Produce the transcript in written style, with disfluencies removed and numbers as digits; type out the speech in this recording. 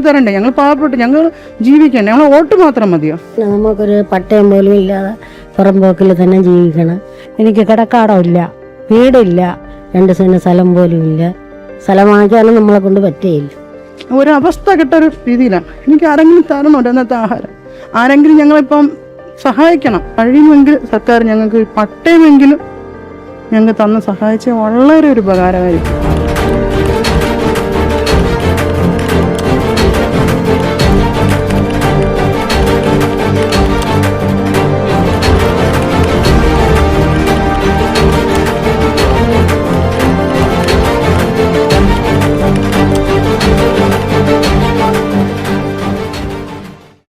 തരണ്ടേ? ഞങ്ങൾ പാവപ്പെട്ട് ഞങ്ങൾ ജീവിക്കണ്ടേ? ഞങ്ങൾ വോട്ട് മാത്രം മതിയോ? നമുക്കൊരു പട്ടയം പോലും ഇല്ലാതെ പുറംപോക്കിൽ തന്നെ ജീവിക്കണം. എനിക്ക് കിടക്കാടമില്ല, വീടില്ല, 2 സെന്റ് സ്ഥലം പോലും ഇല്ല. സ്ഥലം വാങ്ങിക്കാനും നമ്മളെ കൊണ്ട് പറ്റുകയില്ല. ഒരവസ്ഥ കെട്ടൊരു രീതിയിലാണ്. എനിക്ക് ആരെങ്കിലും തരണോ ഇന്നത്തെ ആഹാരം? ആരെങ്കിലും ഞങ്ങളിപ്പം സഹായിക്കണം. കഴിയുമെങ്കിൽ സർക്കാർ ഞങ്ങൾക്ക് പട്ടയമെങ്കിലും ഞങ്ങൾക്ക് തന്ന് സഹായിച്ചാൽ വളരെ ഒരു ഉപകാരമായിരിക്കും.